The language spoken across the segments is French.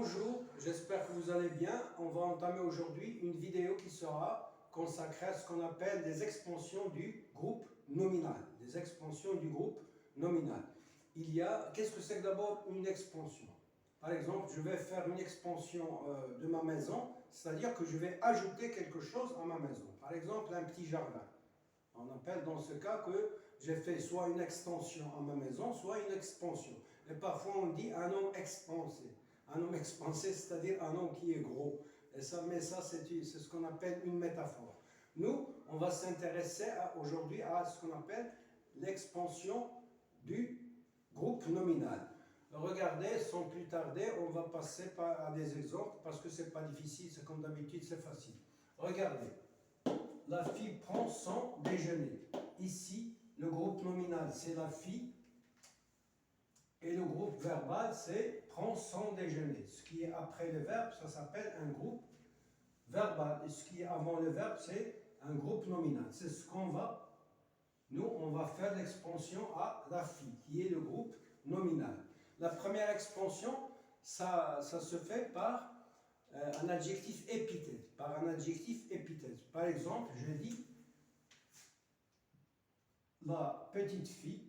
Bonjour, j'espère que vous allez bien. On va entamer aujourd'hui une vidéo qui sera consacrée à ce qu'on appelle des expansions du groupe nominal. Des expansions du groupe nominal. Qu'est-ce que c'est que d'abord une expansion? Par exemple, je vais faire une expansion de ma maison, c'est-à-dire que je vais ajouter quelque chose à ma maison. Par exemple, un petit jardin. On appelle dans ce cas que j'ai fait soit une extension à ma maison, soit une expansion. Et parfois on dit un homme expansé. Un homme expansé, c'est-à-dire un homme qui est gros. Mais ça c'est ce qu'on appelle une métaphore. Nous, on va s'intéresser aujourd'hui à ce qu'on appelle l'expansion du groupe nominal. Regardez, sans plus tarder, on va passer à des exemples parce que c'est pas difficile, c'est comme d'habitude, c'est facile. Regardez. La fille prend son déjeuner. Ici, le groupe nominal, c'est la fille. Et le groupe verbal, c'est prend son déjeuner. Ce qui est après le verbe, ça s'appelle un groupe verbal. Et ce qui est avant le verbe, c'est un groupe nominal. C'est ce qu'on va... Nous, on va faire l'expansion à la fille, qui est le groupe nominal. La première expansion, ça se fait par un adjectif épithète. Par un adjectif épithète. Par exemple, je dis la petite fille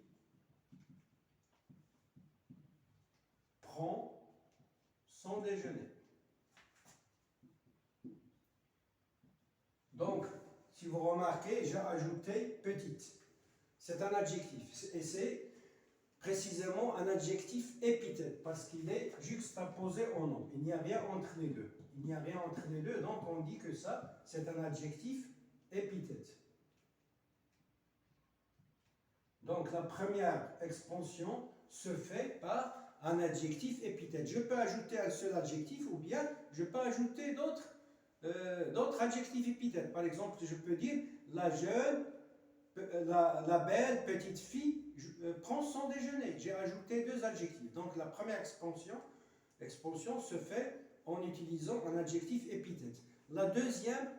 prend son déjeuner. Donc, si vous remarquez, j'ai ajouté petite. C'est un adjectif. Et c'est précisément un adjectif épithète parce qu'il est juxtaposé au nom. Il n'y a rien entre les deux. Il n'y a rien entre les deux, donc on dit que ça, c'est un adjectif épithète. Donc la première expansion se fait par un adjectif épithète. Je peux ajouter un seul adjectif ou bien je peux ajouter d'autres adjectifs épithètes. Par exemple, je peux dire la jeune, la belle petite fille prend son déjeuner. J'ai ajouté deux adjectifs. Donc la première expansion se fait en utilisant un adjectif épithète. La deuxième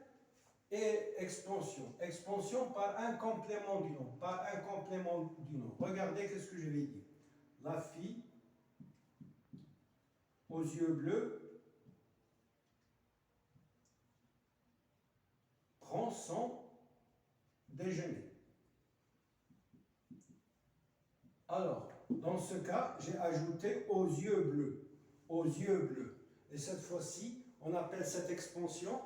est expansion par un complément du nom. Par un complément du nom. Regardez ce que je vais dire. La fille aux yeux bleus prend son déjeuner. Alors, dans ce cas, j'ai ajouté aux yeux bleus. Aux yeux bleus. Et cette fois-ci, on appelle cette expansion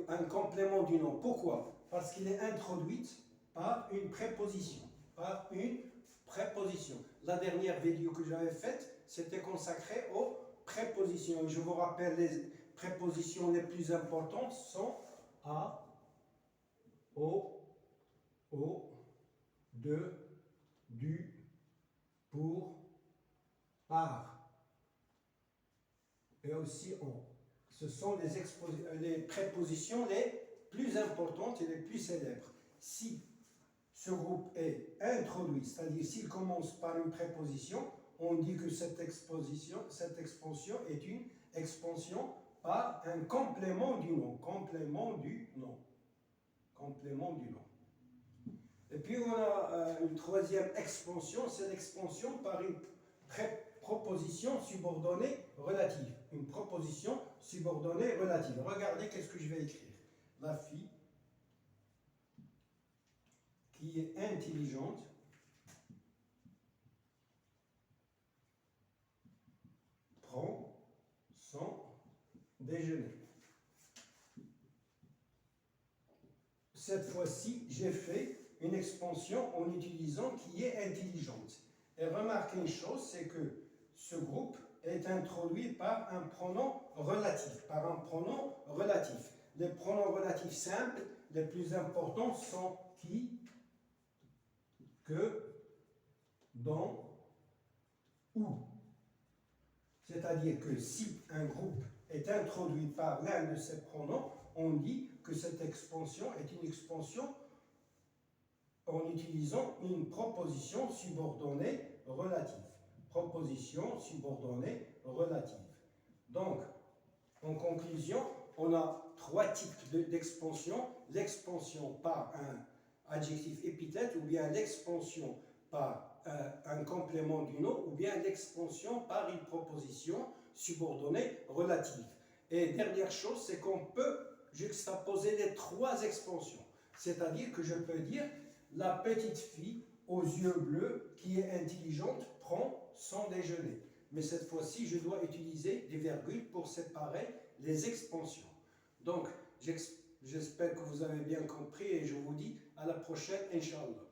un complément du nom. Pourquoi? Parce qu'il est introduit par une préposition. Par une préposition. La dernière vidéo que j'avais faite, c'était consacré aux prépositions. Je vous rappelle, les prépositions les plus importantes sont à, au, de, du, pour, par et aussi on. Ce sont les prépositions les plus importantes et les plus célèbres. Si ce groupe est introduit, c'est-à-dire s'il commence par une préposition, on dit que cette expansion est une expansion par un complément du nom. Complément du nom. Complément du nom. Et puis on a une troisième expansion, c'est l'expansion par une proposition subordonnée relative. Une proposition subordonnée relative. Regardez qu'est-ce que je vais écrire. La fille qui est intelligente prend son déjeuner. Cette fois-ci, j'ai fait une expansion en utilisant qui est intelligente. Et remarquez une chose, c'est que ce groupe est introduit par un pronom relatif. Par un pronom relatif. Les pronoms relatifs simples, les plus importants sont qui, que, dont, où. C'est-à-dire que si un groupe est introduit par l'un de ces pronoms, on dit que cette expansion est une expansion en utilisant une proposition subordonnée relative. Proposition subordonnée relative. Donc, en conclusion, on a trois types d'expansion. L'expansion par un adjectif épithète, ou bien l'expansion par un complément du nom, ou bien l'expansion par une proposition subordonnée relative. Et dernière chose, c'est qu'on peut juxtaposer les trois expansions. C'est-à-dire que je peux dire la petite fille aux yeux bleus qui est intelligente prend son déjeuner. Mais cette fois-ci, je dois utiliser des virgules pour séparer les expansions. Donc, j'espère que vous avez bien compris et je vous dis à la prochaine, Inch'Allah.